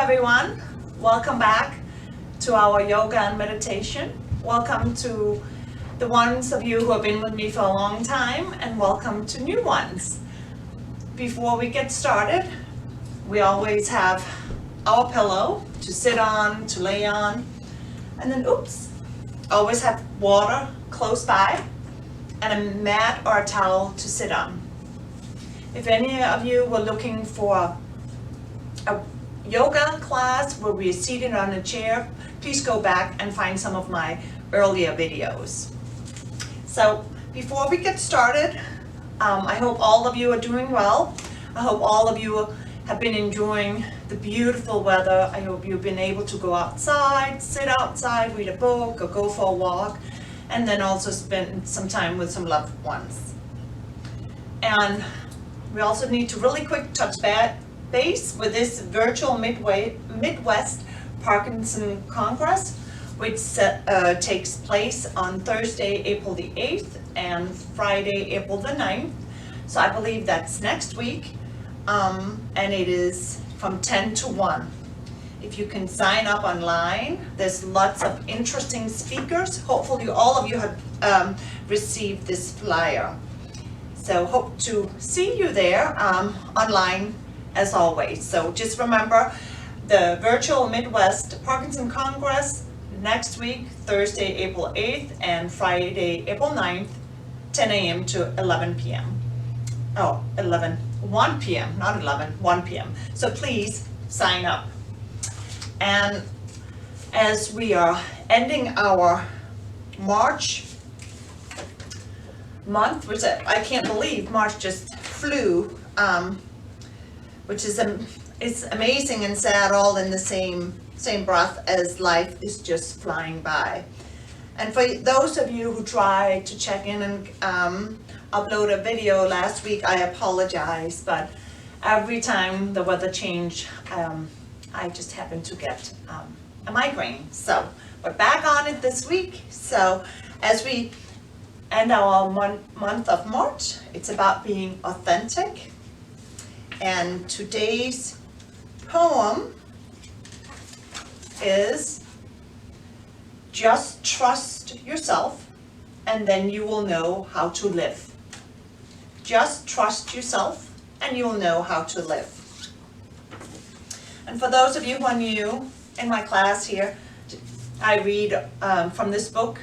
everyone. Welcome back to our yoga and meditation. Welcome to the ones of you who have been with me for a long time, and welcome to new ones. Before we get started, we always have our pillow to sit on, to lay on, and then always have water close by and a mat or a towel to sit on. If any of you were looking for a yoga class where we are seated on a chair, please go back and find some of my earlier videos. So before we get started, I hope all of you are doing well. I hope all of you have been enjoying the beautiful weather. I hope you've been able to go outside, sit outside, read a book, or go for a walk, and then also spend some time with some loved ones. And we also need to really quick touch base with this virtual Midwest Parkinson Congress, which takes place on Thursday, April the 8th and Friday, April the 9th. So I believe that's next week, and it is from 10 to 1. If you can sign up online, there's lots of interesting speakers. Hopefully all of you have received this flyer. So hope to see you there online as always. So just remember the virtual Midwest Parkinson Congress next week, Thursday, April 8th and Friday, April 9th, 10 a.m. to 11 p.m. Oh, 1 p.m., not 11, 1 p.m. So please sign up. And as we are ending our March month, which I can't believe March just flew, which is it's amazing and sad all in the same breath, as life is just flying by. And for those of you who tried to check in and upload a video last week, I apologize, but every time the weather changed, I just happen to get a migraine. So we're back on it this week. So as we end our month of March, it's about being authentic. And today's poem is "Just trust yourself, and then you will know how to live." Just trust yourself, and you'll know how to live. And for those of you who are new in my class here, I read from this book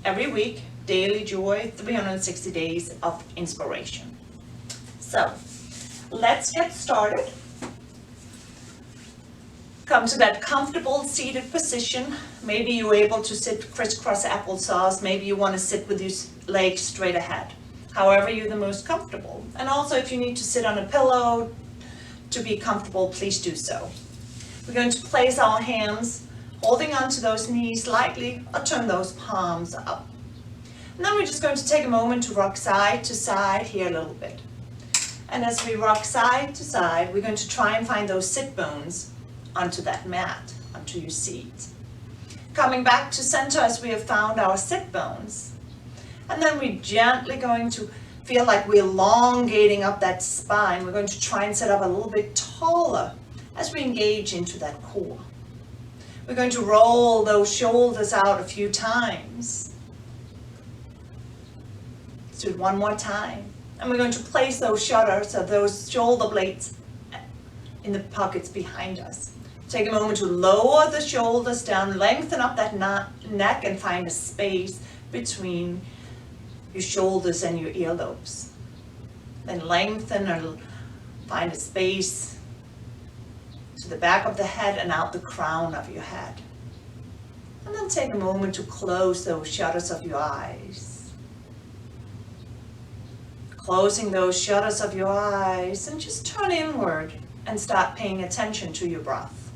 every week, Daily Joy, 360 Days of Inspiration. So let's get started. Come to that comfortable seated position. Maybe you're able to sit crisscross applesauce. Maybe you want to sit with your legs straight ahead. However you're the most comfortable. And also if you need to sit on a pillow to be comfortable, please do so. We're going to place our hands holding onto those knees lightly, or turn those palms up. And then we're just going to take a moment to rock side to side here a little bit. And as we rock side to side, we're going to try and find those sit bones onto that mat, onto your seat. Coming back to center as we have found our sit bones. And then we're gently going to feel like we're elongating up that spine. We're going to try and sit up a little bit taller as we engage into that core. We're going to roll those shoulders out a few times. Let's do it one more time. And we're going to place those shutters, or those shoulder blades, in the pockets behind us. Take a moment to lower the shoulders down, lengthen up that neck, and find a space between your shoulders and your earlobes. Then lengthen and find a space to the back of the head and out the crown of your head. And then take a moment to close those shutters of your eyes. Closing those shutters of your eyes, and just turn inward and start paying attention to your breath.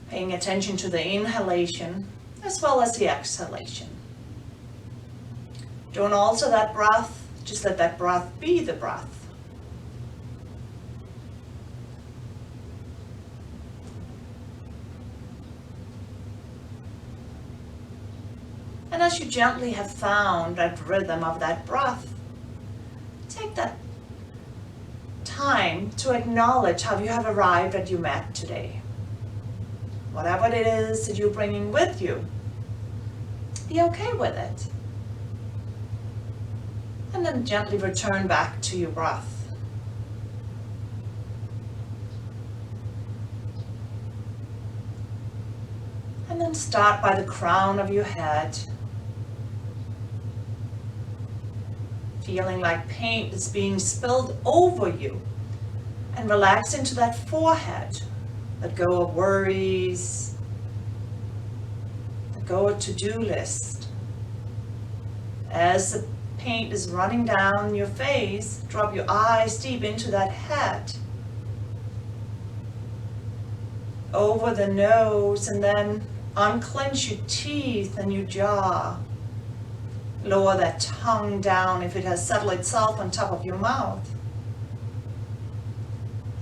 Paying attention to the inhalation as well as the exhalation. Don't alter that breath, just let that breath be the breath. And as you gently have found that rhythm of that breath, take that time to acknowledge how you have arrived at your mat today. Whatever it is that you're bringing with you, be okay with it. And then gently return back to your breath. And then start by the crown of your head, feeling like paint is being spilled over you, and relax into that forehead. Let go of worries, let go of to-do list. As the paint is running down your face, drop your eyes deep into that head, over the nose, and then unclench your teeth and your jaw. Lower that tongue down if it has settled itself on top of your mouth.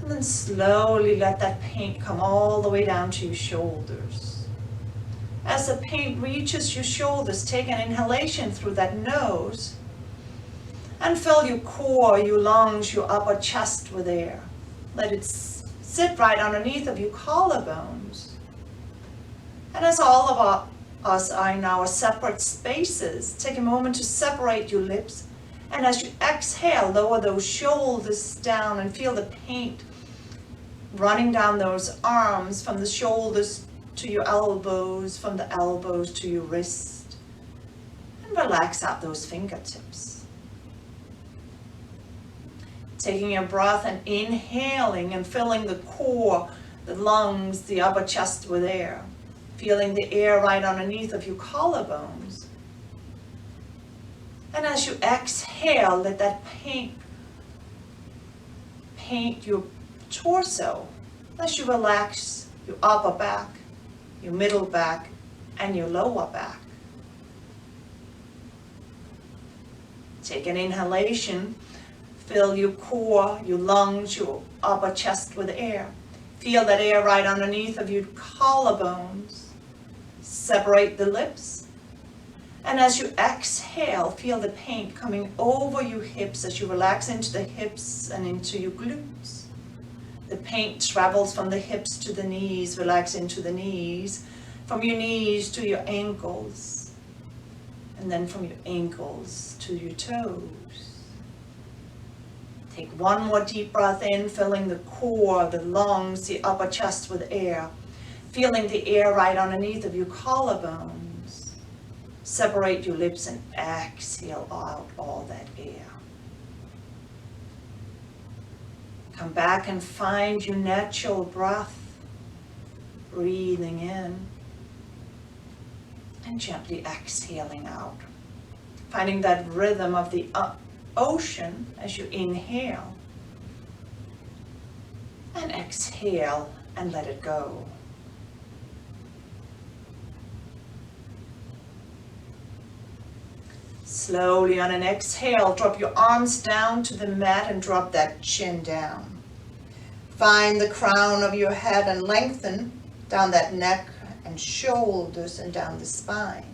And then slowly let that paint come all the way down to your shoulders. As the paint reaches your shoulders, take an inhalation through that nose and fill your core, your lungs, your upper chest with air. Let it sit right underneath of your collarbones. And as all of us are in our separate spaces, take a moment to separate your lips. And as you exhale, lower those shoulders down and feel the paint running down those arms from the shoulders to your elbows, from the elbows to your wrist. And relax out those fingertips. Taking a breath and inhaling and filling the core, the lungs, the upper chest with air. Feeling the air right underneath of your collarbones. And as you exhale, let that paint your torso as you relax your upper back, your middle back, and your lower back. Take an inhalation, fill your core, your lungs, your upper chest with air. Feel that air right underneath of your collarbones. Separate the lips. And as you exhale, feel the paint coming over your hips as you relax into the hips and into your glutes. The paint travels from the hips to the knees, relax into the knees, from your knees to your ankles, and then from your ankles to your toes. Take one more deep breath in, filling the core, the lungs, the upper chest with air. Feeling the air right underneath of your collarbones. Separate your lips and exhale out all that air. Come back and find your natural breath. Breathing in and gently exhaling out. Finding that rhythm of the ocean as you inhale and exhale and let it go. Slowly on an exhale, drop your arms down to the mat and drop that chin down. Find the crown of your head and lengthen down that neck and shoulders and down the spine.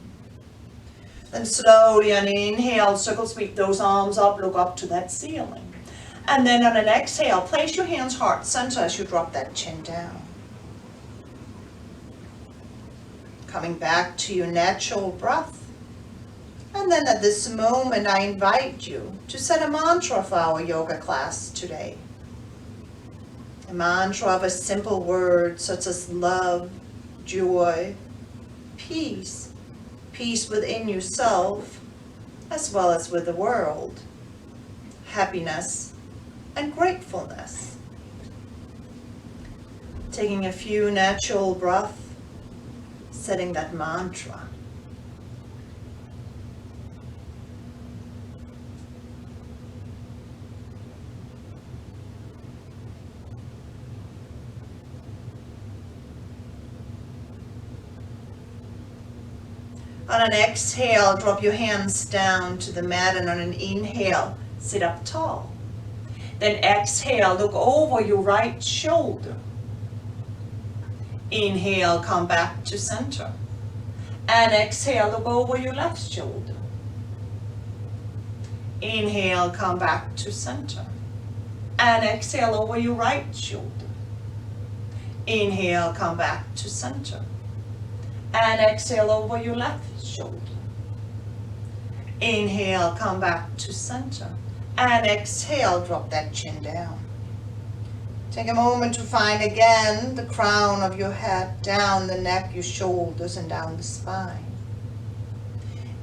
Then slowly on an inhale, circle sweep those arms up, look up to that ceiling. And then on an exhale, place your hands heart center as you drop that chin down. Coming back to your natural breath. And then at this moment, I invite you to set a mantra for our yoga class today. A mantra of a simple word such as love, joy, peace, peace within yourself, as well as with the world, happiness, and gratefulness. Taking a few natural breaths, setting that mantra. On an exhale, drop your hands down to the mat, and on an inhale, sit up tall. Then exhale, look over your right shoulder. Inhale, come back to center. And exhale, look over your left shoulder. Inhale, come back to center. And exhale over your right shoulder. Inhale, come back to center. And exhale over your left shoulder. Inhale, come back to center. And exhale, drop that chin down. Take a moment to find again the crown of your head, down the neck, your shoulders, and down the spine.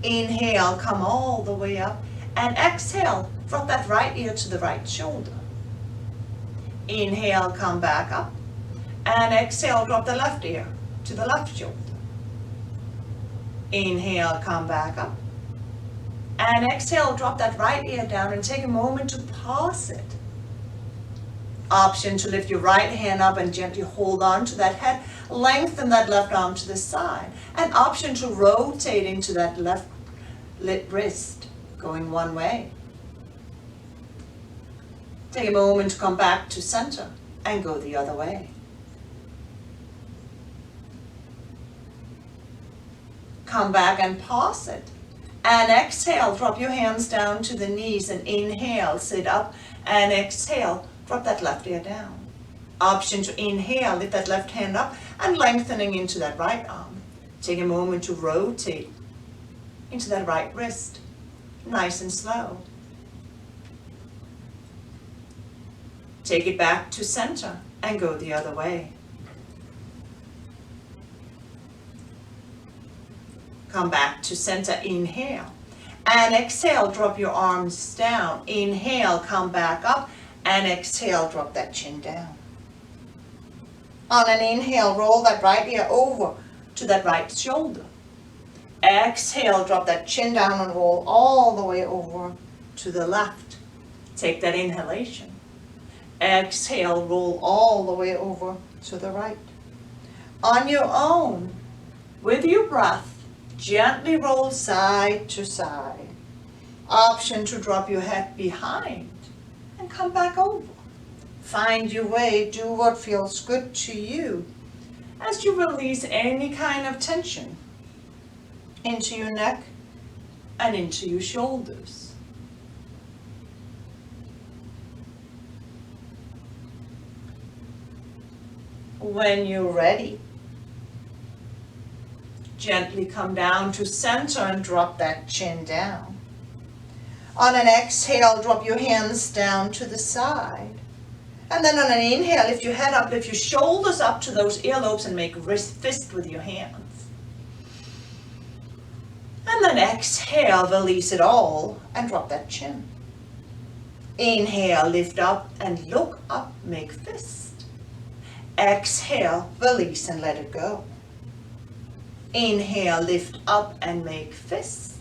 Inhale, come all the way up. And exhale, drop that right ear to the right shoulder. Inhale, come back up. And exhale, drop the left ear to the left shoulder. Inhale, come back up. And exhale, drop that right ear down and take a moment to pause it. Option to lift your right hand up and gently hold on to that head. Lengthen that left arm to the side. And option to rotate into that left wrist, going one way. Take a moment to come back to center and go the other way. Come back and pause it. And exhale, drop your hands down to the knees and inhale, sit up and exhale, drop that left ear down. Option to inhale, lift that left hand up and lengthening into that right arm. Take a moment to rotate into that right wrist, nice and slow. Take it back to center and go the other way. Come back to center, inhale. And exhale, drop your arms down. Inhale, come back up. And exhale, drop that chin down. On an inhale, roll that right ear over to that right shoulder. Exhale, drop that chin down and roll all the way over to the left. Take that inhalation. Exhale, roll all the way over to the right. On your own, with your breath, gently roll side to side. Option to drop your head behind and come back over. Find your way, do what feels good to you as you release any kind of tension into your neck and into your shoulders. When you're ready, gently come down to center and drop that chin down. On an exhale, drop your hands down to the side. And then on an inhale, lift your head up, lift your shoulders up to those earlobes and make fist with your hands. And then exhale, release it all and drop that chin. Inhale, lift up and look up, make fist. Exhale, release and let it go. Inhale, lift up and make fist.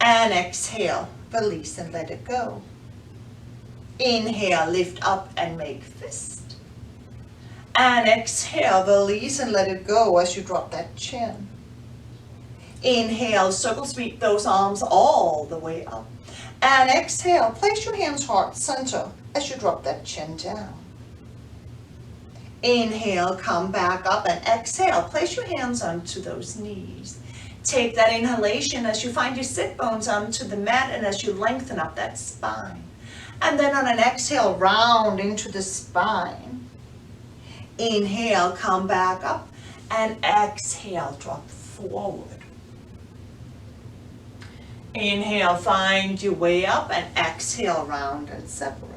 And exhale, release and let it go. Inhale, lift up and make fist. And exhale, release and let it go as you drop that chin. Inhale, circle sweep those arms all the way up. And exhale, place your hands heart center as you drop that chin down. Inhale, come back up and exhale, place your hands onto those knees. Take that inhalation as you find your sit bones onto the mat and as you lengthen up that spine. And then on an exhale, round into the spine. Inhale, come back up and exhale, drop forward. Inhale, find your way up and exhale, round and separate.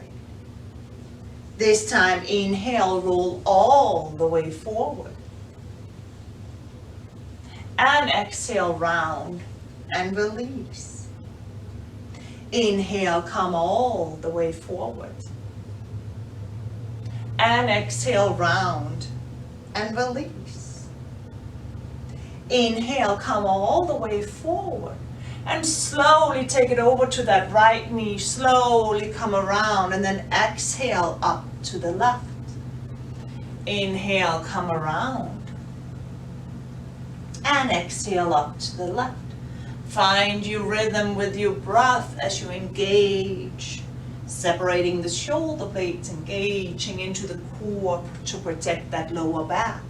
This time, inhale, roll all the way forward. And exhale, round and release. Inhale, come all the way forward. And exhale, round and release. Inhale, come all the way forward. And slowly take it over to that right knee. Slowly come around and then exhale up to the left. Inhale, come around. And exhale up to the left. Find your rhythm with your breath as you engage. Separating the shoulder blades, engaging into the core to protect that lower back.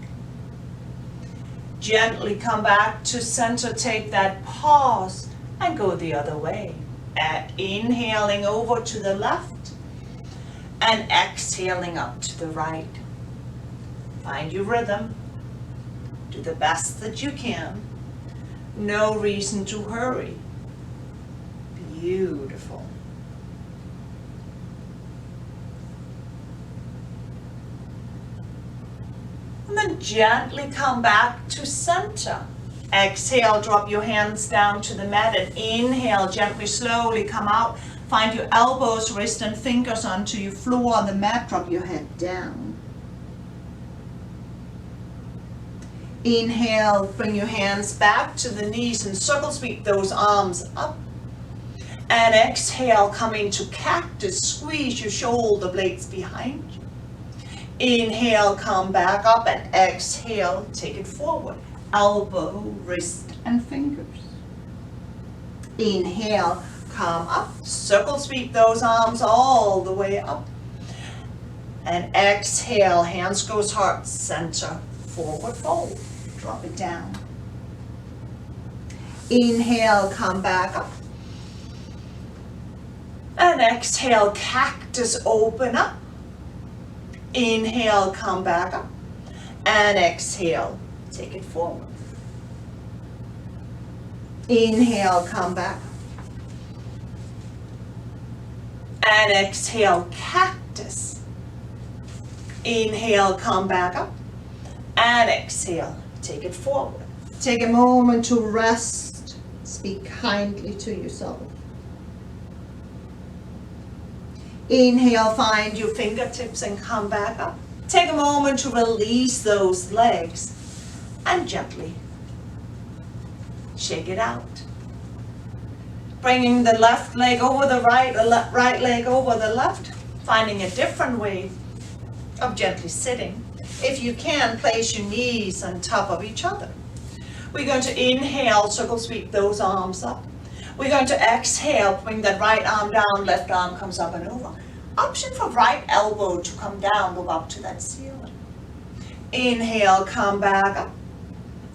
Gently come back to center, take that pause and go the other way. Inhaling over to the left and exhaling up to the right. Find your rhythm. Do the best that you can. No reason to hurry. Beautiful. And then gently come back to center. Exhale, drop your hands down to the mat and inhale, gently, slowly come out. Find your elbows, wrist and fingers onto your floor on the mat. Drop your head down. Inhale, bring your hands back to the knees and circle sweep those arms up. And exhale, come into cactus. Squeeze your shoulder blades behind you. Inhale, come back up, and exhale, take it forward. Elbow, wrist, and fingers. Inhale, come up, circle sweep those arms all the way up. And exhale, hands goes heart center, forward fold. Drop it down. Inhale, come back up. And exhale, cactus, open up. Inhale, come back up. And exhale, take it forward. Inhale, come back. And exhale, cactus. Inhale, come back up. And exhale, take it forward. Take a moment to rest. Speak kindly to yourself. Inhale, find your fingertips and come back up. Take a moment to release those legs and gently shake it out. Bringing the left leg over the right, the right leg over the left. Finding a different way of gently sitting. If you can, place your knees on top of each other. We're going to inhale, circle sweep those arms up. We're going to exhale, bring that right arm down, left arm comes up and over. Option for right elbow to come down, look up to that ceiling. Inhale, come back up.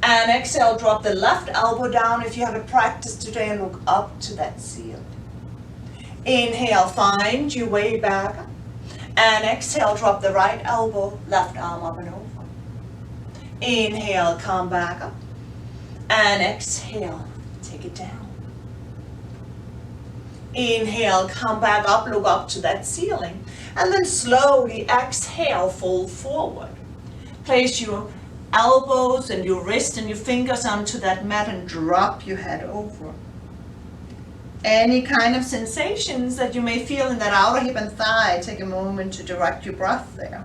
And exhale, drop the left elbow down if you haven't practiced today and look up to that ceiling. Inhale, find your way back up. And exhale, drop the right elbow, left arm up and over. Inhale, come back up. And exhale, take it down. Inhale, come back up, look up to that ceiling. And then slowly exhale, fold forward. Place your elbows and your wrist and your fingers onto that mat and drop your head over. Any kind of sensations that you may feel in that outer hip and thigh, take a moment to direct your breath there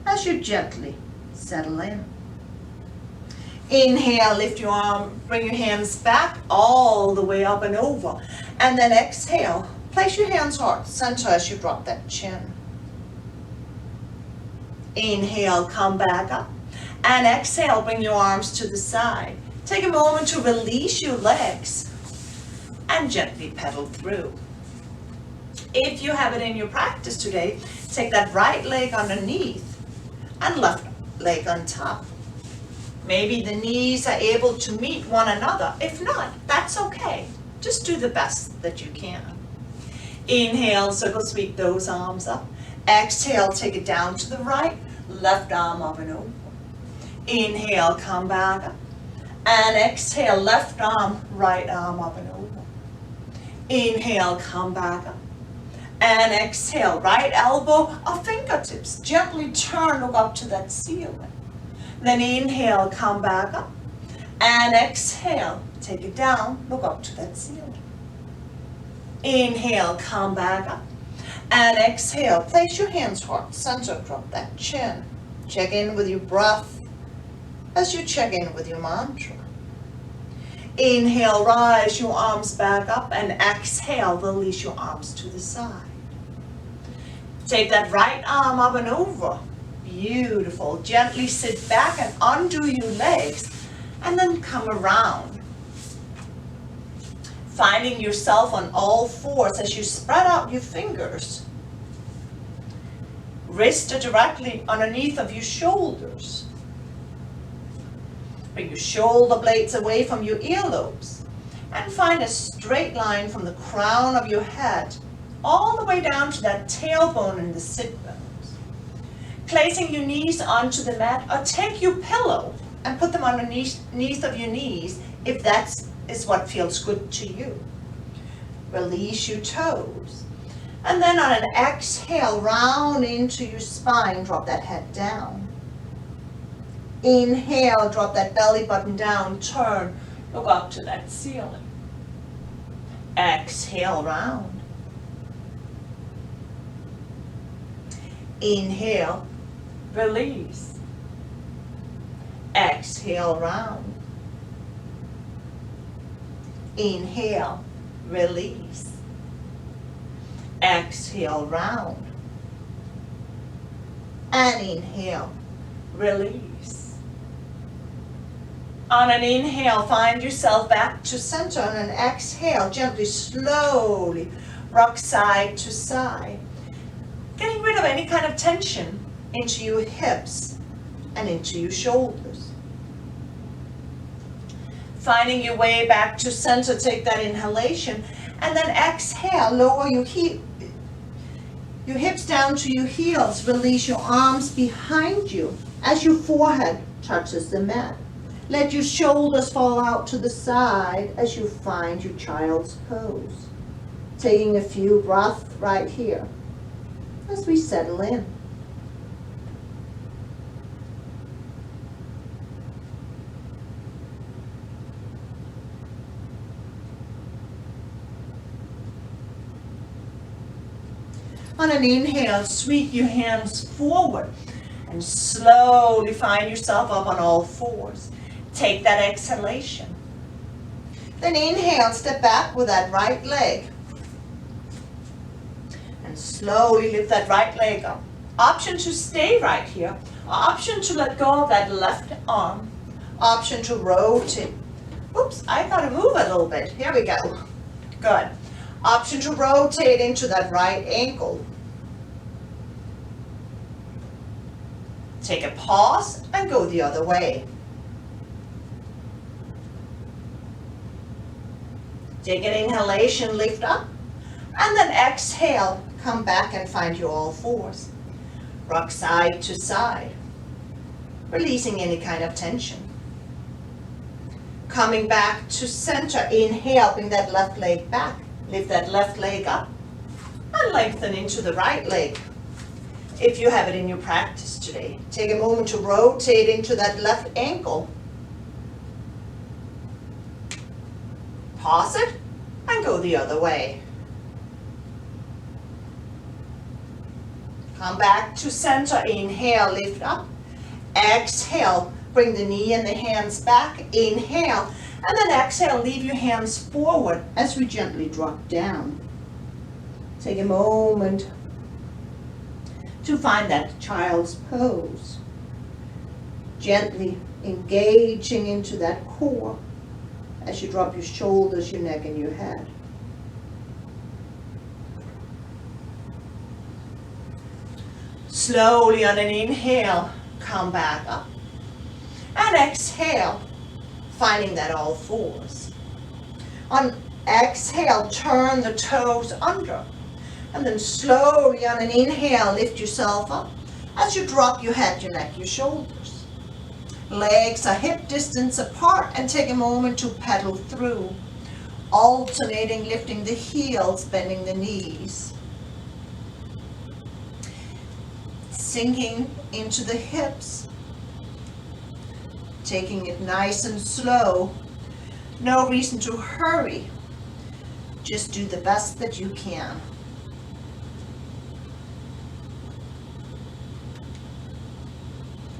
as you gently settle in. Inhale, lift your arm, bring your hands back all the way up and over. And then exhale, place your hands heart center as you drop that chin. Inhale, come back up. And exhale, bring your arms to the side. Take a moment to release your legs and gently pedal through. If you have it in your practice today, take that right leg underneath and left leg on top. Maybe the knees are able to meet one another. If not, that's okay. Just do the best that you can. Inhale, circle sweep those arms up. Exhale, take it down to the right, left arm up and over. Inhale, come back up. And exhale, left arm, right arm up and over. Inhale, come back up. And exhale, right elbow or fingertips. Gently turn, look up to that ceiling. Then inhale, come back up. And exhale, take it down, look up to that ceiling. Inhale, come back up. And exhale, place your hands heart center, drop that chin. Check in with your breath as you check in with your mantra. Inhale, rise your arms back up, and exhale, release your arms to the side. Take that right arm up and over. Beautiful. Gently sit back and undo your legs and then come around. Finding yourself on all fours as you spread out your fingers. Wrists are directly underneath of your shoulders. Bring your shoulder blades away from your earlobes and find a straight line from the crown of your head all the way down to that tailbone and the sit bones. Placing your knees onto the mat, or take your pillow and put them underneath of your knees if that is what feels good to you. Release your toes. And then on an exhale, round into your spine, drop that head down. Inhale, drop that belly button down, turn, look up to that ceiling. Exhale, round. Inhale, release. Exhale, round. Inhale, release. Exhale, round. And inhale, release. On an inhale, find yourself back to center. On an exhale, gently, slowly rock side to side. Getting rid of any kind of tension into your hips and into your shoulders. Finding your way back to center, take that inhalation, and then exhale, lower your hips down to your heels. Release your arms behind you as your forehead touches the mat. Let your shoulders fall out to the side as you find your child's pose. Taking a few breaths right here as we settle in. On an inhale, sweep your hands forward and slowly find yourself up on all fours. Take that exhalation. Then inhale, step back with that right leg. And slowly lift that right leg up. Option to stay right here. Option to let go of that left arm. Option to rotate. Oops, I gotta move a little bit. Here we go. Good. Option to rotate into that right ankle. Take a pause and go the other way. Take an inhalation, lift up, and then exhale, come back and find your all fours. Rock side to side, releasing any kind of tension. Coming back to center, inhale, bring that left leg back. Lift that left leg up and lengthen into the right leg. If you have it in your practice today, take a moment to rotate into that left ankle. Pause it and go the other way. Come back to center, inhale, lift up. Exhale, bring the knee and the hands back. Inhale, and then exhale, leave your hands forward as we gently drop down. Take a moment to find that child's pose. Gently engaging into that core as you drop your shoulders, your neck, and your head. Slowly on an inhale, come back up. And exhale, finding that all fours. On exhale, turn the toes under. And then slowly on an inhale, lift yourself up as you drop your head, your neck, your shoulders. Legs are hip distance apart, and take a moment to pedal through, alternating, lifting the heels, bending the knees. Sinking into the hips, taking it nice and slow. No reason to hurry. Just do the best that you can.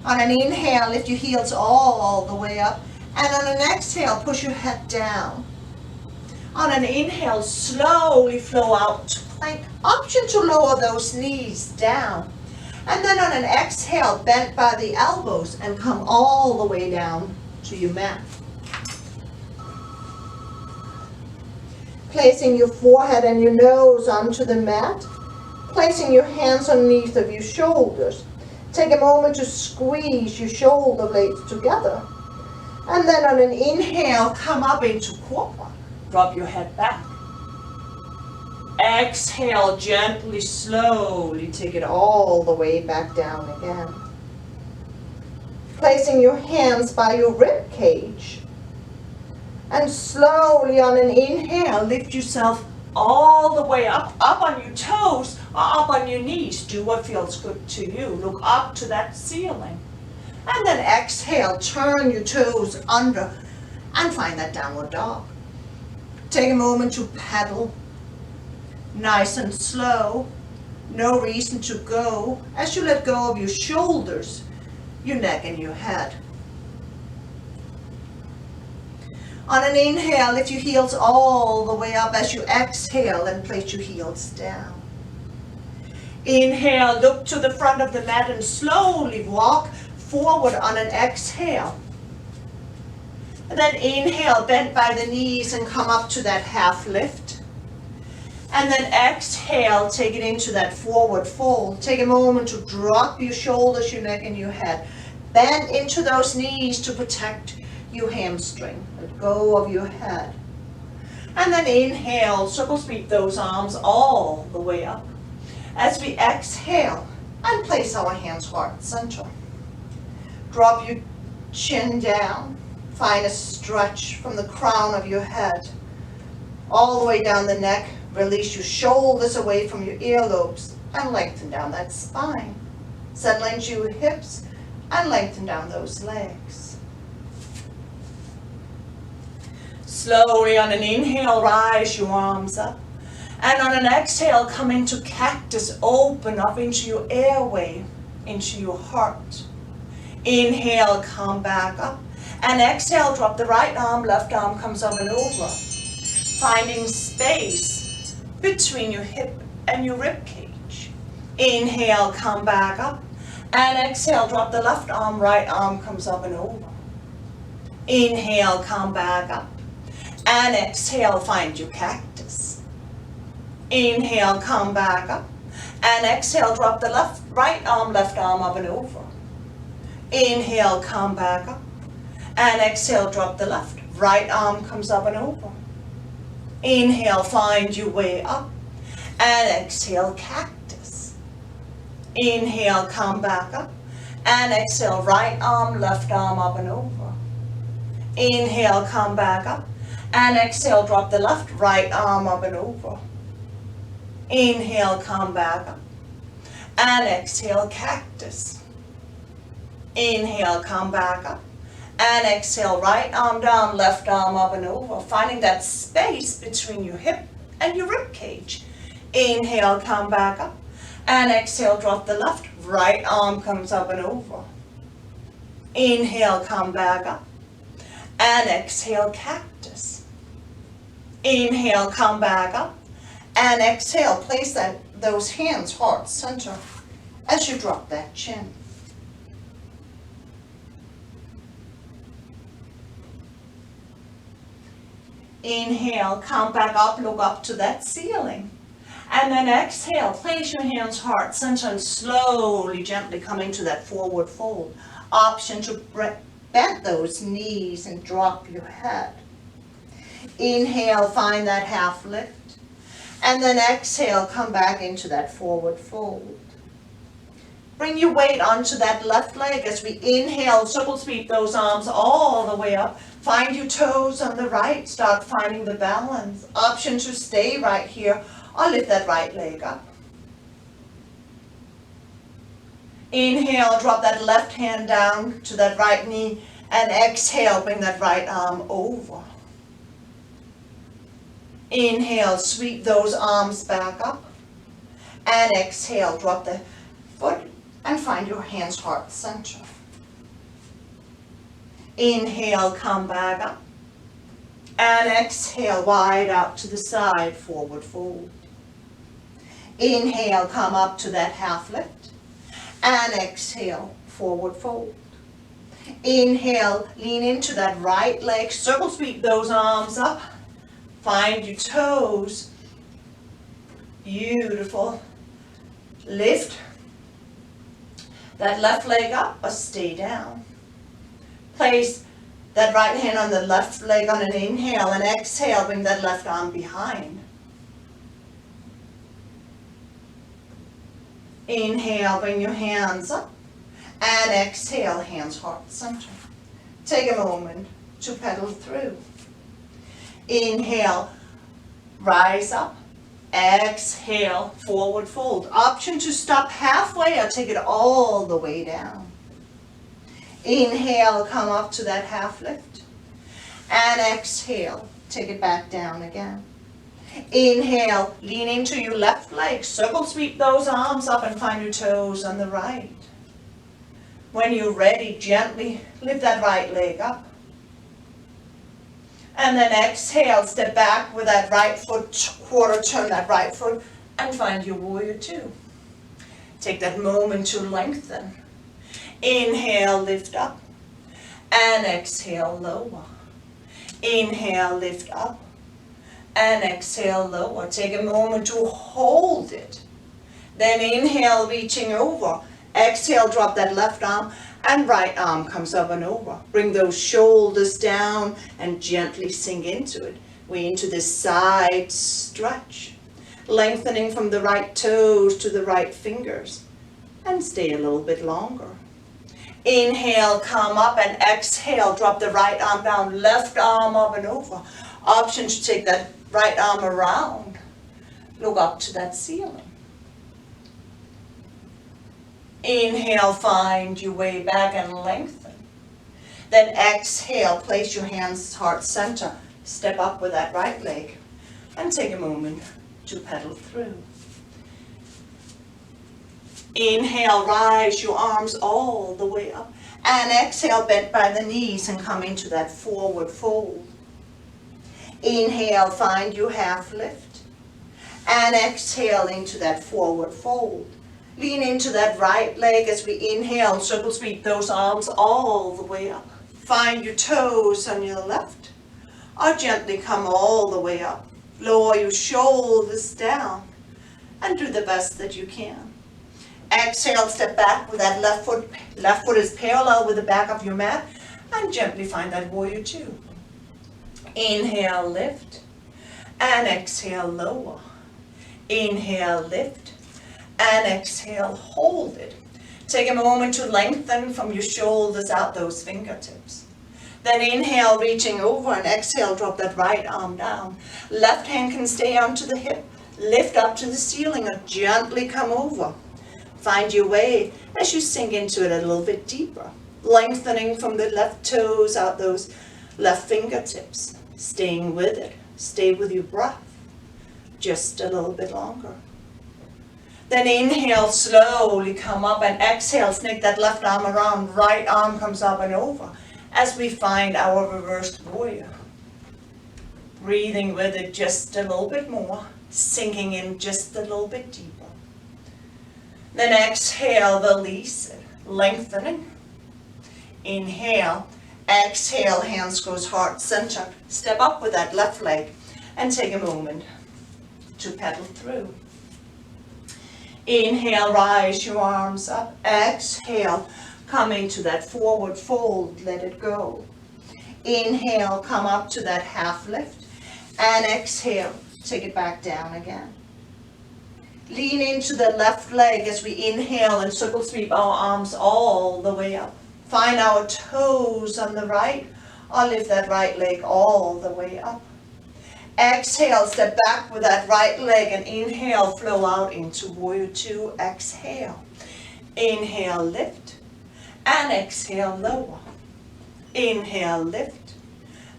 On an inhale, lift your heels all the way up. And on an exhale, push your head down. On an inhale, slowly flow out to plank. Option to lower those knees down. And then on an exhale, bend by the elbows and come all the way down to your mat. Placing your forehead and your nose onto the mat. Placing your hands underneath of your shoulders. Take a moment to squeeze your shoulder blades together. And then on an inhale, come up into cobra. Drop your head back. Exhale, gently, slowly take it all the way back down again. Placing your hands by your rib cage. And slowly on an inhale, lift yourself all the way up on your toes or up on your knees. Do what feels good to you. Look up to that ceiling. And then exhale, turn your toes under and find that downward dog. Take a moment to pedal, nice and slow. No reason to go as you let go of your shoulders, your neck and your head. On an inhale, lift your heels all the way up. As you exhale, and place your heels down. Inhale, look to the front of the mat and slowly walk forward on an exhale. And then inhale, bend by the knees and come up to that half lift. And then exhale, take it into that forward fold. Take a moment to drop your shoulders, your neck and your head. Bend into those knees to protect your hamstring. Let go of your head. And then inhale, circle sweep those arms all the way up. As we exhale and place our hands heart center. Drop your chin down. Find a stretch from the crown of your head all the way down the neck. Release your shoulders away from your earlobes and lengthen down that spine. Settle into your hips and lengthen down those legs. Slowly on an inhale, rise your arms up. And on an exhale, come into cactus. Open up into your airway, into your heart. Inhale, come back up. And exhale, drop the right arm, left arm comes up and over. Finding space between your hip and your rib cage. Inhale, come back up. And exhale, drop the left arm, right arm comes up and over. Inhale, come back up. And exhale, find your cactus. Inhale, come back up. And exhale, drop the right arm, left arm up and over. Inhale, come back up. And exhale, drop the left. Right arm comes up and over. Inhale, find your way up. And exhale, cactus. Inhale, come back up. And exhale, right arm, left arm up and over. Inhale, come back up. And exhale, drop the left, right arm up and over. Inhale, come back up. And exhale, cactus. Inhale, come back up. And exhale, right arm down, left arm up and over. Finding that space between your hip and your rib cage. Inhale, come back up. And exhale, drop the left, right arm comes up and over. Inhale, come back up. And exhale, cactus. Inhale, come back up. And exhale, place those hands heart center as you drop that chin. Inhale, come back up, look up to that ceiling. And then exhale, place your hands heart center and slowly, gently come into that forward fold. Option to bend those knees and drop your head. Inhale, find that half lift. And then exhale, come back into that forward fold. Bring your weight onto that left leg as we inhale, circle sweep those arms all the way up. Find your toes on the right, start finding the balance. Option to stay right here or lift that right leg up. Inhale, drop that left hand down to that right knee and exhale, bring that right arm over. Inhale, sweep those arms back up and exhale, drop the foot and find your hands heart center. Inhale, come back up and exhale, wide out to the side, forward fold. Inhale, come up to that half lift and exhale, forward fold. Inhale, lean into that right leg, circle sweep those arms up, find your toes, beautiful. Lift that left leg up or stay down. Place that right hand on the left leg on an inhale and exhale, bring that left arm behind. Inhale, bring your hands up. And exhale, hands heart center. Take a moment to pedal through. Inhale, rise up. Exhale, forward fold. Option to stop halfway or take it all the way down. Inhale, come up to that half lift. And exhale, take it back down again. Inhale, lean into your left leg. Circle sweep those arms up and find your toes on the right. When you're ready, gently lift that right leg up. And then exhale, step back with that right foot, quarter turn that right foot, and find your warrior two. Take that moment to lengthen. Inhale, lift up. And exhale, lower. Inhale, lift up. And exhale, lower. Take a moment to hold it. Then inhale, reaching over. Exhale, drop that left arm and right arm comes up and over. Bring those shoulders down and gently sink into it. We're into this side stretch. Lengthening from the right toes to the right fingers. And stay a little bit longer. Inhale, come up, and exhale, drop the right arm down, left arm up and over. Option to take that right arm around. Look up to that ceiling. Inhale, find your way back and lengthen. Then exhale, place your hands heart center. Step up with that right leg and take a moment to pedal through. Inhale, rise your arms all the way up. And exhale, bend by the knees and come into that forward fold. Inhale, find your half lift. And exhale into that forward fold. Lean into that right leg as we inhale, circle sweep those arms all the way up. Find your toes on your left, or gently come all the way up. Lower your shoulders down, and do the best that you can. Exhale, step back with that left foot. Left foot is parallel with the back of your mat, and gently find that warrior two. Inhale, lift, and exhale, lower. Inhale, lift. And exhale, hold it. Take a moment to lengthen from your shoulders out those fingertips. Then inhale, reaching over, and exhale, drop that right arm down. Left hand can stay onto the hip. Lift up to the ceiling or gently come over. Find your way as you sink into it a little bit deeper. Lengthening from the left toes out those left fingertips. Staying with it. Stay with your breath. Just a little bit longer. Then inhale, slowly come up, and exhale, snake that left arm around, right arm comes up and over as we find our reversed warrior. Breathing with it just a little bit more, sinking in just a little bit deeper. Then exhale, release it, lengthening. Inhale, exhale, hands goes heart center. Step up with that left leg and take a moment to pedal through. Inhale, rise your arms up. Exhale, come into that forward fold, let it go. Inhale, come up to that half lift. And exhale, take it back down again. Lean into the left leg as we inhale and circle sweep our arms all the way up. Find our toes on the right, or lift that right leg all the way up. Exhale, step back with that right leg and inhale, flow out into warrior two. Exhale. Inhale, lift. And exhale, lower. Inhale, lift.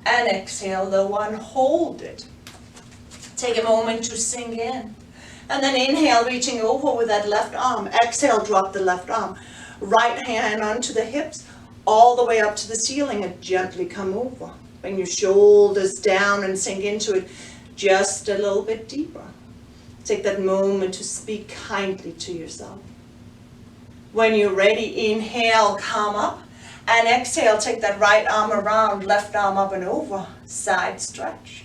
And exhale, lower, and hold it. Take a moment to sink in. And then inhale, reaching over with that left arm. Exhale, drop the left arm. Right hand onto the hips, all the way up to the ceiling, and gently come over. Bring your shoulders down and sink into it just a little bit deeper. Take that moment to speak kindly to yourself. When you're ready, inhale, come up, and exhale, take that right arm around, left arm up and over, side stretch,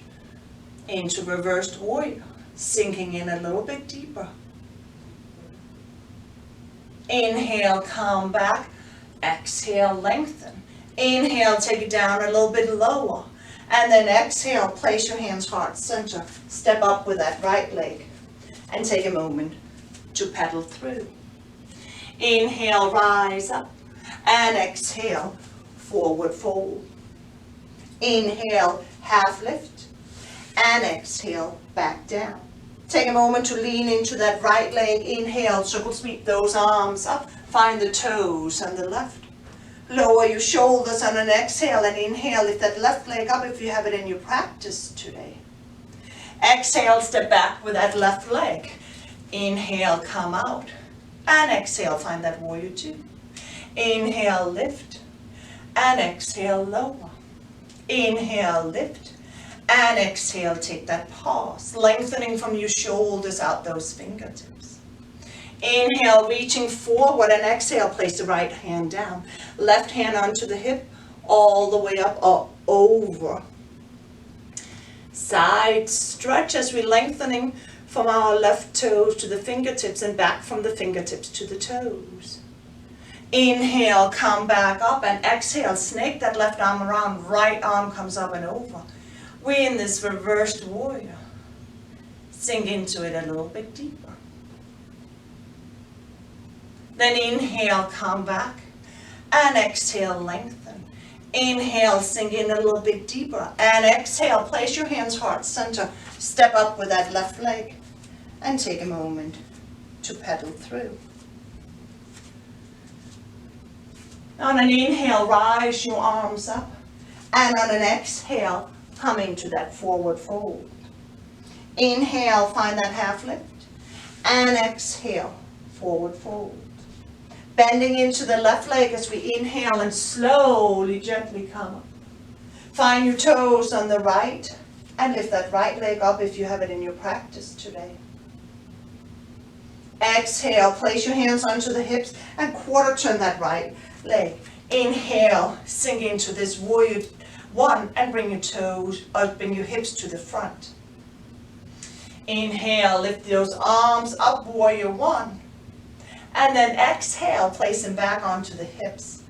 into reversed warrior, sinking in a little bit deeper. Inhale, come back, exhale, lengthen. Inhale, take it down a little bit lower. And then exhale, place your hands heart center. Step up with that right leg. And take a moment to pedal through. Inhale, rise up. And exhale, forward fold. Inhale, half lift. And exhale, back down. Take a moment to lean into that right leg. Inhale, circle sweep those arms up. Find the toes on the left. Lower your shoulders on an exhale and inhale. Lift that left leg up if you have it in your practice today. Exhale, step back with that left leg. Inhale, come out. And exhale, find that warrior two. Inhale, lift. And exhale, lower. Inhale, lift. And exhale, take that pause, lengthening from your shoulders out those fingertips. Inhale, reaching forward, and exhale, place the right hand down. Left hand onto the hip, all the way up or over. Side stretch as we're lengthening from our left toes to the fingertips and back from the fingertips to the toes. Inhale, come back up, and exhale, snake that left arm around, right arm comes up and over. We're in this reversed warrior. Sink into it a little bit deeper. Then inhale, come back, and exhale, lengthen. Inhale, sink in a little bit deeper, and exhale, place your hands heart center, step up with that left leg, and take a moment to pedal through. On an inhale, rise your arms up, and on an exhale, come into that forward fold. Inhale, find that half lift, and exhale, forward fold. Bending into the left leg as we inhale and slowly, gently come up. Find your toes on the right, and lift that right leg up if you have it in your practice today. Exhale, place your hands onto the hips and quarter turn that right leg. Inhale, sink into this warrior one and bring your toes, or bring your hips to the front. Inhale, lift those arms up, warrior one. And then exhale, place them back onto the hips.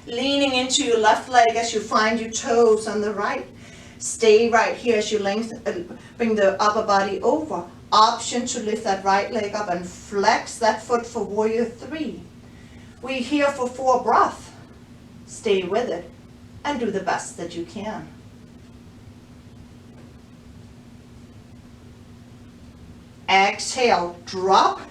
Leaning into your left leg as you find your toes on the right. Stay right here as you bring the upper body over. Option to lift that right leg up and flex that foot for warrior three. We're here for 4 breaths. Stay with it and do the best that you can. Exhale, drop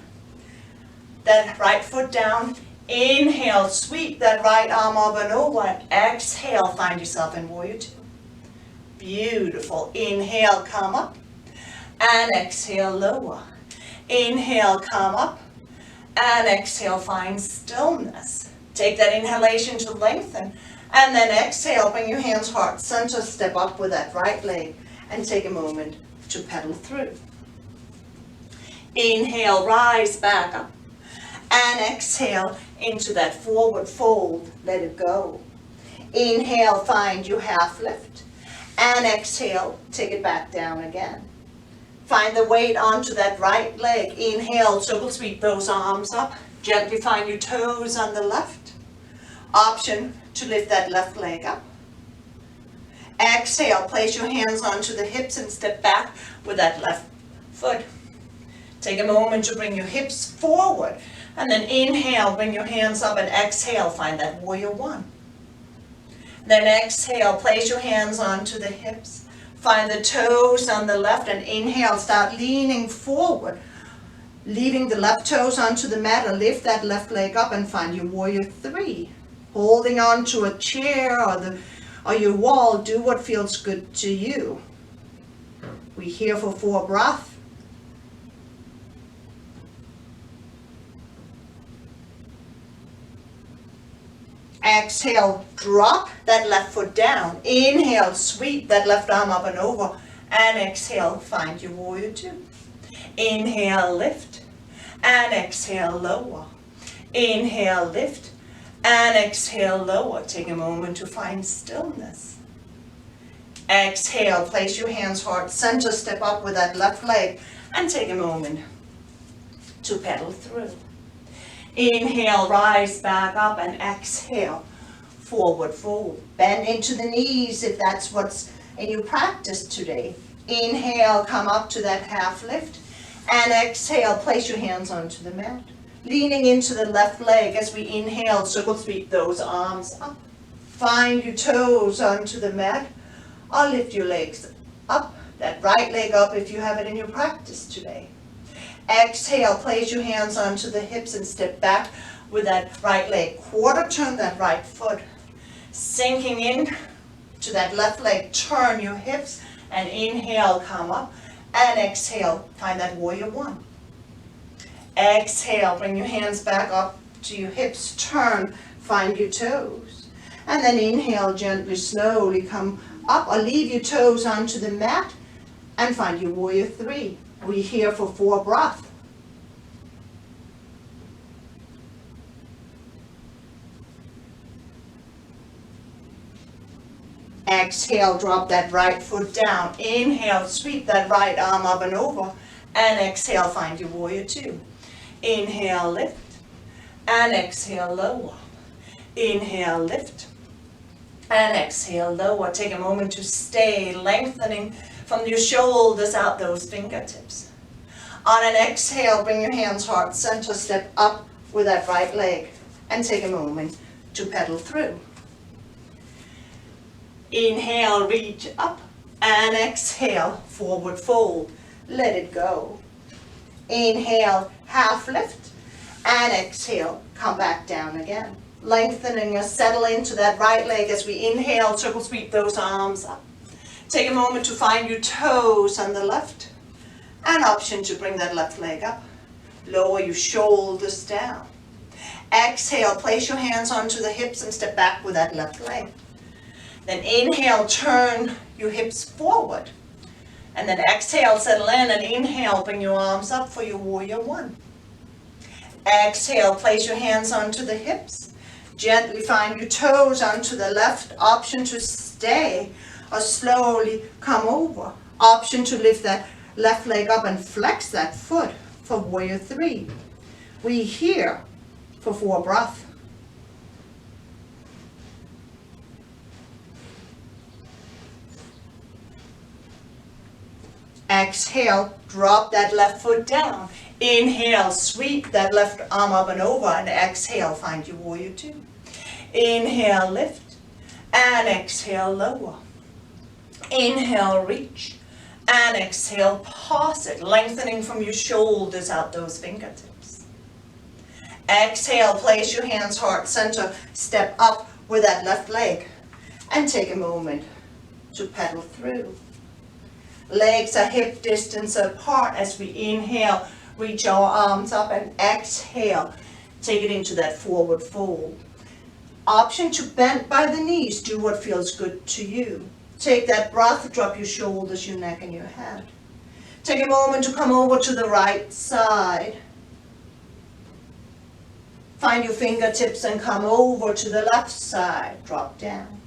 that right foot down. Inhale, sweep that right arm up and over, and exhale, find yourself in warrior two. Beautiful. Inhale, come up, and exhale, lower. Inhale, come up, and exhale, find stillness. Take that inhalation to lengthen, and then exhale, bring your hands heart center, step up with that right leg, and take a moment to pedal through. Inhale, rise back up, and exhale into that forward fold, let it go. Inhale, find your half lift, and exhale, take it back down again. Find the weight onto that right leg. Inhale, circle sweep those arms up, gently find your toes on the left. Option to lift that left leg up. Exhale, place your hands onto the hips and step back with that left foot. Take a moment to bring your hips forward, and then inhale, bring your hands up, and exhale, find that warrior one. Then exhale, place your hands onto the hips, find the toes on the left, and inhale, start leaning forward, leaving the left toes onto the mat, and lift that left leg up and find your warrior three. Holding on to a chair or your wall, do what feels good to you. We're here for 4 breaths. Exhale, drop that left foot down. Inhale, sweep that left arm up and over. And exhale, find your warrior two. Inhale, lift. And exhale, lower. Inhale, lift. And exhale, lower. Take a moment to find stillness. Exhale, place your hands heart center, step up with that left leg, and take a moment to pedal through. Inhale, rise back up, and exhale, forward fold. Bend into the knees if that's what's in your practice today. Inhale, come up to that half lift, and exhale, place your hands onto the mat. Leaning into the left leg as we inhale, circle sweep those arms up. Find your toes onto the mat, or lift your legs up, that right leg up if you have it in your practice today. Exhale, place your hands onto the hips and step back with that right leg. Quarter turn that right foot. Sinking in to that left leg, turn your hips and inhale, come up. And exhale, find that warrior one. Exhale, bring your hands back up to your hips, turn, find your toes. And then inhale, gently, slowly come up or leave your toes onto the mat and find your warrior three. We're here for 4 breaths. Exhale, drop that right foot down. Inhale, sweep that right arm up and over. And exhale, find your warrior two. Inhale, lift. And exhale, lower. Inhale, lift. And exhale, lower. Take a moment to stay lengthening from your shoulders out those fingertips. On an exhale, bring your hands heart center, step up with that right leg. And take a moment to pedal through. Inhale, reach up, and exhale, forward fold. Let it go. Inhale, half lift, and exhale, come back down again. Lengthening or settle into that right leg as we inhale, circle sweep those arms up. Take a moment to find your toes on the left. An option to bring that left leg up. Lower your shoulders down. Exhale, place your hands onto the hips and step back with that left leg. Then inhale, turn your hips forward. And then exhale, settle in and inhale, bring your arms up for your warrior one. Exhale, place your hands onto the hips. Gently find your toes onto the left. Option to stay or slowly come over. Option to lift that left leg up and flex that foot for warrior three. We here for 4 breaths. Exhale, drop that left foot down. Inhale, sweep that left arm up and over, and exhale, find your warrior two. Inhale, lift, and exhale, lower. Inhale, reach, and exhale, pause it, lengthening from your shoulders out those fingertips. Exhale, place your hands heart center, step up with that left leg, and take a moment to pedal through. Legs are hip distance apart as we inhale, reach our arms up, and exhale, take it into that forward fold. Option to bend by the knees, do what feels good to you. Take that breath, drop your shoulders, your neck, and your head. Take a moment to come over to the right side. Find your fingertips and come over to the left side, drop down.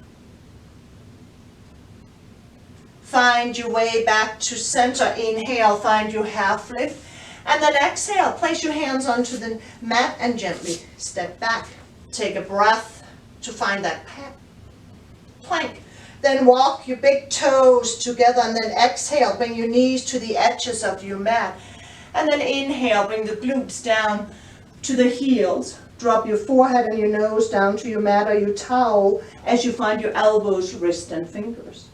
Find your way back to center. Inhale, find your half lift. And then exhale, place your hands onto the mat and gently step back. Take a breath to find that plank. Then walk your big toes together and then exhale. Bring your knees to the edges of your mat. And then inhale, bring the glutes down to the heels. Drop your forehead and your nose down to your mat or your towel as you find your elbows, wrist, and fingers.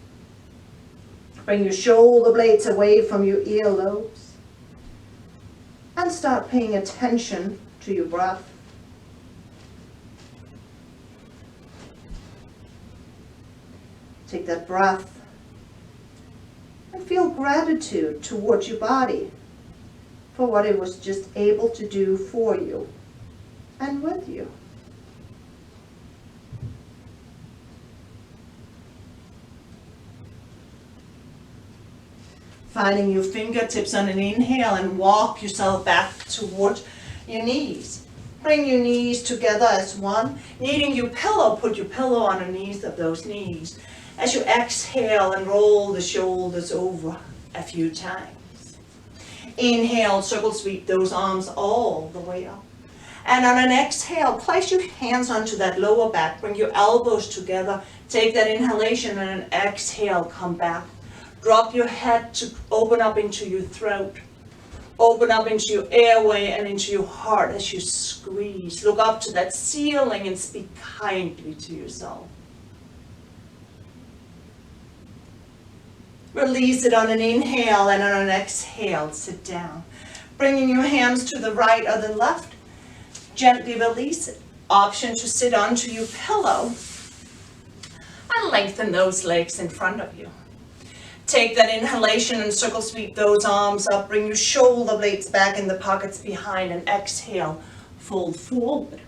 Bring your shoulder blades away from your earlobes and start paying attention to your breath. Take that breath and feel gratitude towards your body for what it was just able to do for you and with you. Finding your fingertips on an inhale and walk yourself back towards your knees. Bring your knees together as one. Needing your pillow, put your pillow underneath of those knees. As you exhale and roll the shoulders over a few times. Inhale, circle sweep those arms all the way up. And on an exhale, place your hands onto that lower back. Bring your elbows together. Take that inhalation and an exhale, come back. Drop your head to open up into your throat. Open up into your airway and into your heart as you squeeze. Look up to that ceiling and speak kindly to yourself. Release it on an inhale, and on an exhale, sit down. Bringing your hands to the right or the left, gently release it. Option to sit onto your pillow and lengthen those legs in front of you. Take that inhalation and circle sweep those arms up. Bring your shoulder blades back in the pockets behind, and exhale, fold forward.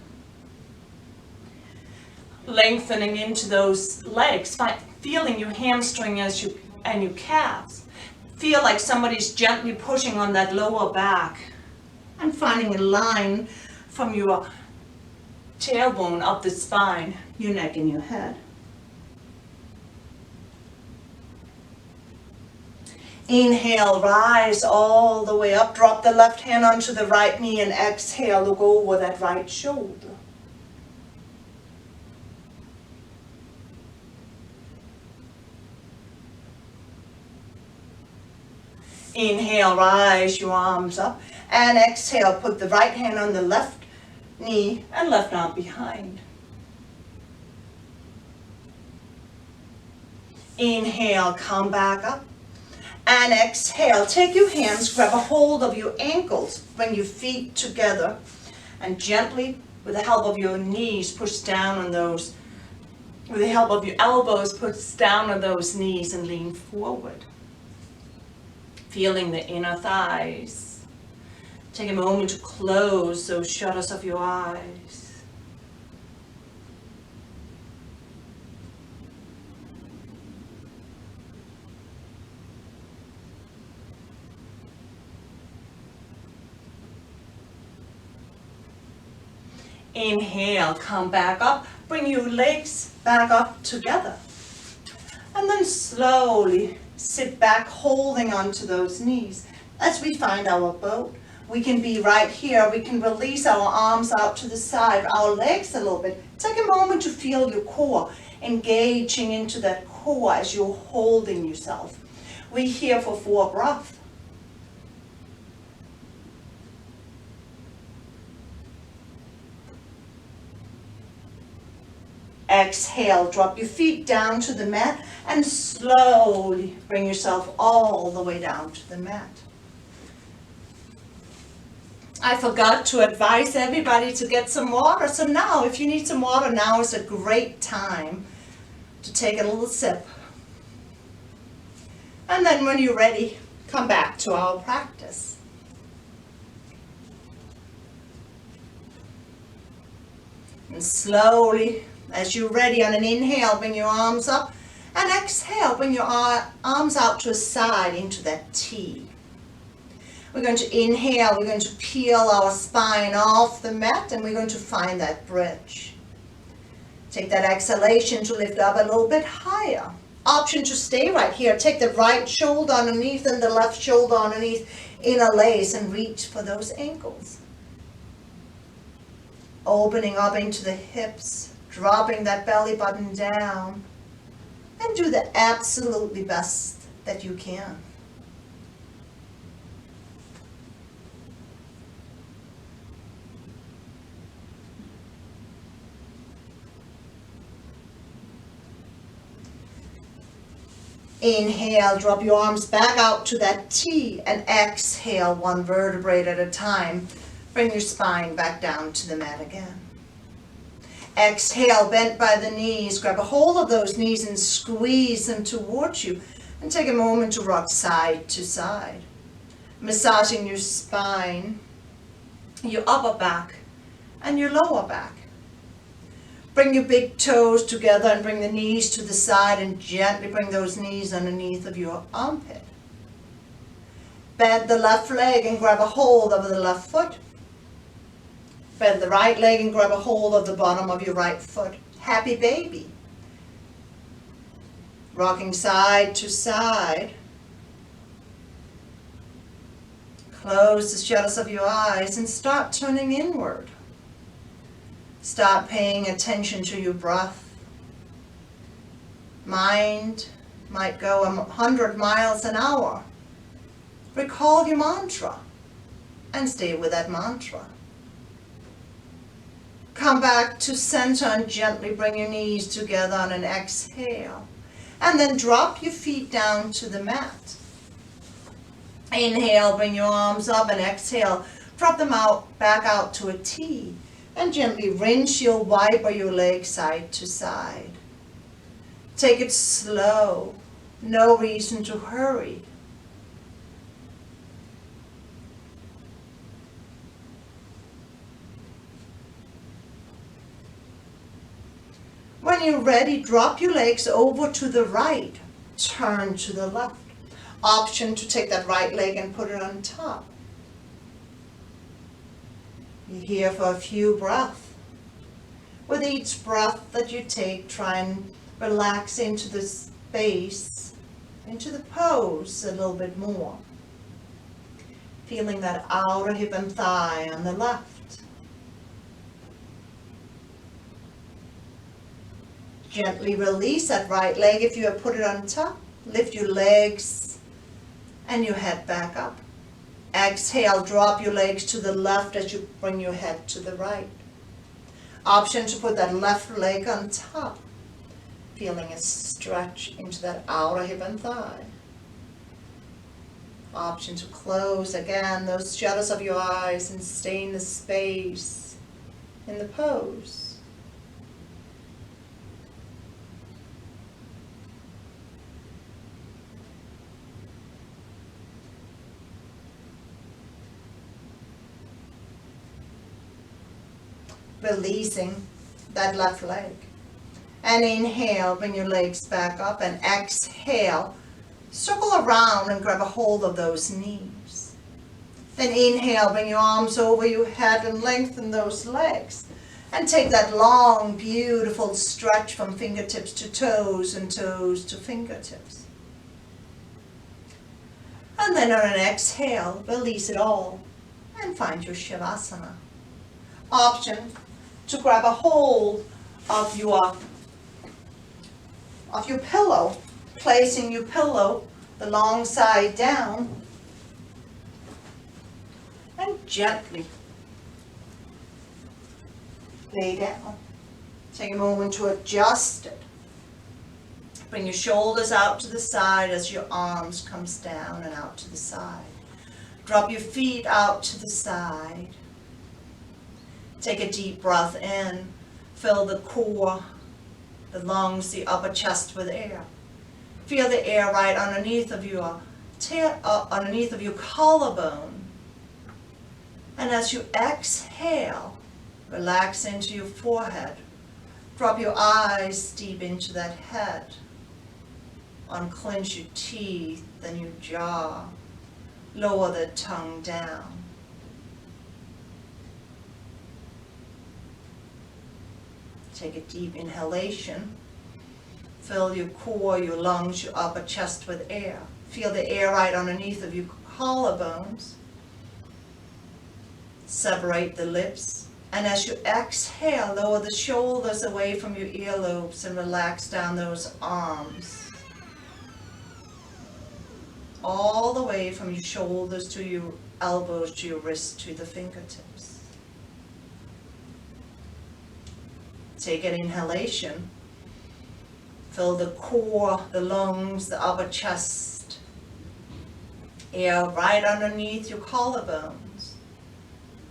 Lengthening into those legs, feeling your hamstring and your calves. Feel like somebody's gently pushing on that lower back, and finding a line from your tailbone up the spine, your neck and your head. Inhale, rise all the way up. Drop the left hand onto the right knee, and exhale, look over that right shoulder. Inhale, rise your arms up, and exhale, put the right hand on the left knee and left arm behind. Inhale, come back up, and exhale, take your hands, grab a hold of your ankles, bring your feet together, and gently, with the help of your knees, push down on those, with the help of your elbows, push down on those knees and lean forward. Feeling the inner thighs. Take a moment to close those shutters of your eyes. Inhale, come back up. Bring your legs back up together. And then slowly sit back, holding onto those knees. As we find our boat, we can be right here. We can release our arms out to the side, our legs a little bit. Take a moment to feel your core, engaging into that core as you're holding yourself. We're here for 4 breaths. Exhale, drop your feet down to the mat and slowly bring yourself all the way down to the mat. I forgot to advise everybody to get some water, so now if you need some water, now is a great time to take a little sip. And then when you're ready, come back to our practice. And slowly, as you're ready, on an inhale, bring your arms up, and exhale, bring your arms out to a side into that T. We're going to inhale, we're going to peel our spine off the mat, and we're going to find that bridge. Take that exhalation to lift up a little bit higher. Option to stay right here. Take the right shoulder underneath and the left shoulder underneath, interlace, and reach for those ankles. Opening up into the hips. Dropping that belly button down, and do the absolutely best that you can. Inhale, drop your arms back out to that T, and exhale, 1 vertebrae at a time. Bring your spine back down to the mat again. Exhale, bent by the knees. Grab a hold of those knees and squeeze them towards you. And take a moment to rock side to side. Massaging your spine, your upper back, and your lower back. Bring your big toes together and bring the knees to the side, and gently bring those knees underneath of your armpit. Bend the left leg and grab a hold of the left foot. Bend the right leg and grab a hold of the bottom of your right foot. Happy baby. Rocking side to side. Close the shutters of your eyes and start turning inward. Start paying attention to your breath. Mind might go 100 miles an hour. Recall your mantra. and stay with that mantra. Come back to center and gently bring your knees together on an exhale. And then drop your feet down to the mat. Inhale, bring your arms up, and exhale, drop them out, back out to a T. And gently rinse your wipe or your legs side to side. Take it slow, no reason to hurry. When you're ready, drop your legs over to the right, turn to the left. Option to take that right leg and put it on top. You're here for a few breaths. With each breath that you take, try and relax into the space, into the pose a little bit more. Feeling that outer hip and thigh on the left. Gently release that right leg if you have put it on top. Lift your legs and your head back up. Exhale, drop your legs to the left as you bring your head to the right. Option to put that left leg on top. Feeling a stretch into that outer hip and thigh. Option to close again those shutters of your eyes and stay in the space, in the pose. Releasing that left leg. And inhale, bring your legs back up, and exhale, circle around and grab a hold of those knees. Then inhale, bring your arms over your head and lengthen those legs. And take that long, beautiful stretch from fingertips to toes and toes to fingertips. And then on an exhale, release it all and find your Shavasana. Option to grab a hold of your pillow, placing your pillow the long side down and gently lay down. Take a moment to adjust it. Bring your shoulders out to the side as your arms comes down and out to the side. Drop your feet out to the side. Take a deep breath in, fill the core, the lungs, the upper chest with air. Feel the air right underneath of your collarbone. And as you exhale, relax into your forehead. Drop your eyes deep into that head. Unclench your teeth and your jaw. Lower the tongue down. Take a deep inhalation. Fill your core, your lungs, your upper chest with air. Feel the air right underneath of your collarbones. Separate the lips. And as you exhale, lower the shoulders away from your earlobes and relax down those arms. All the way from your shoulders to your elbows, to your wrists, to the fingertips. Take an inhalation. Fill the core, the lungs, the upper chest. Air right underneath your collarbones.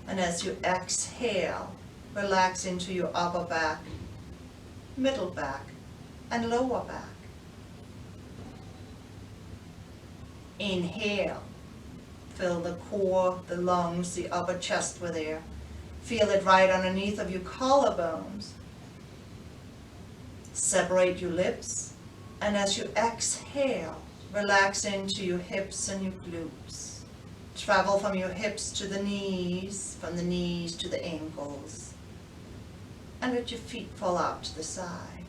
And as you exhale, relax into your upper back, middle back, and lower back. Inhale. Fill the core, the lungs, the upper chest with air. Feel it right underneath of your collarbones. Separate your lips, and as you exhale, relax into your hips and your glutes. Travel from your hips to the knees, from the knees to the ankles, and let your feet fall out to the side.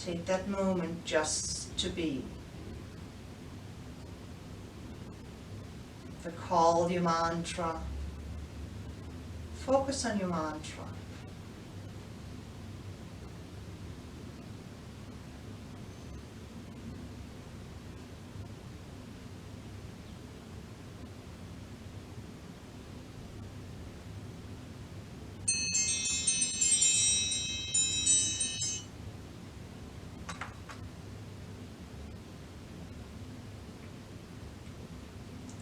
Take that moment just to be. Recall your mantra. Focus on your mantra.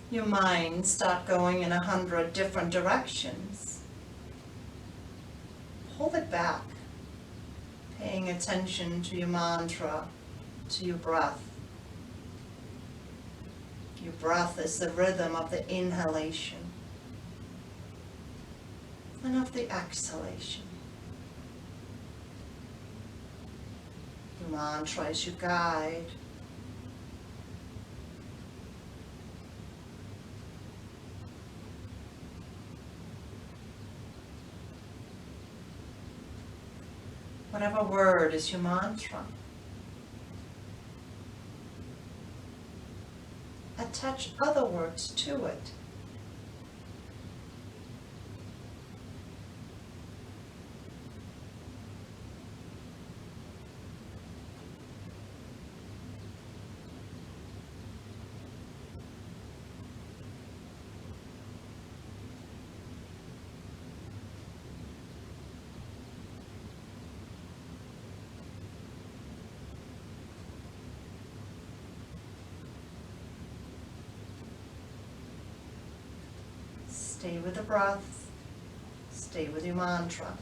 your mind start going in 100 different directions, hold it back, paying attention to your mantra, to your breath. Your breath is the rhythm of the inhalation and of the exhalation. Your mantra is your guide. Whatever word is your mantra, attach other words to it. Stay with the breath, stay with your mantra.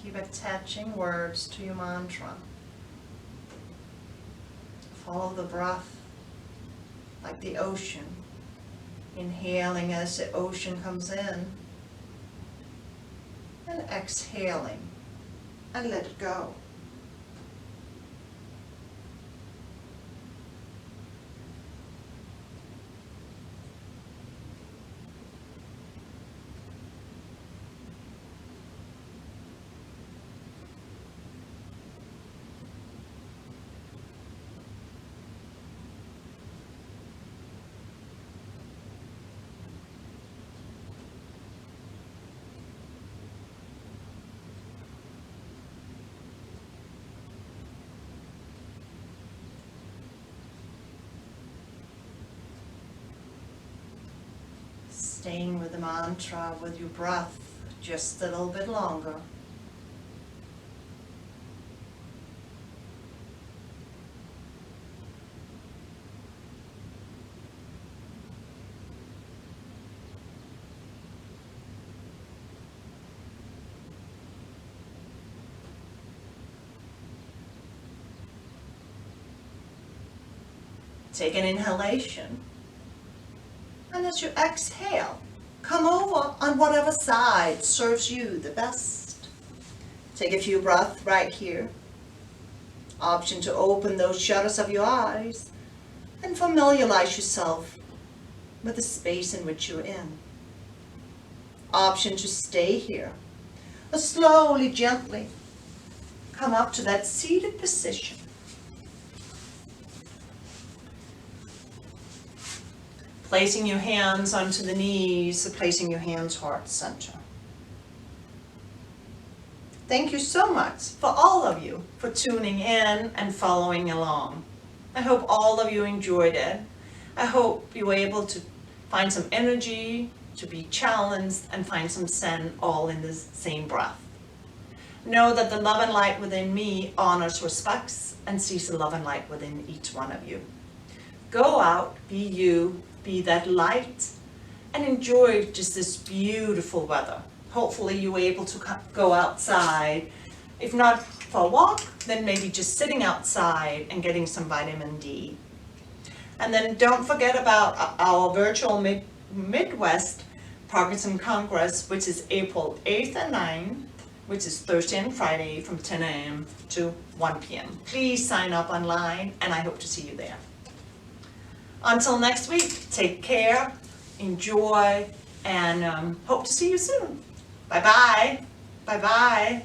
Keep attaching words to your mantra. Follow the breath like the ocean. Inhaling as the ocean comes in, and exhaling, and let it go. Staying with the mantra, with your breath, just a little bit longer. Take an inhalation. And as you exhale, come over on whatever side serves you the best. Take a few breaths right here. Option to open those shutters of your eyes and familiarize yourself with the space in which you're in. Option to stay here. Or slowly, gently come up to that seated position. Placing your hands onto the knees, placing your hands heart center. Thank you so much for all of you for tuning in and following along. I hope all of you enjoyed it. I hope you were able to find some energy, to be challenged, and find some zen all in the same breath. Know that the love and light within me honors, respects, and sees the love and light within each one of you. Go out, be you, be that light, and enjoy just this beautiful weather. Hopefully you were able to go outside. If not for a walk, then maybe just sitting outside and getting some vitamin D. And then don't forget about our virtual Midwest Parkinson Congress, which is April 8th and 9th, which is Thursday and Friday from 10 a.m. to 1 p.m. Please sign up online, and I hope to see you there. Until next week, take care, enjoy, and hope to see you soon. Bye-bye. Bye-bye.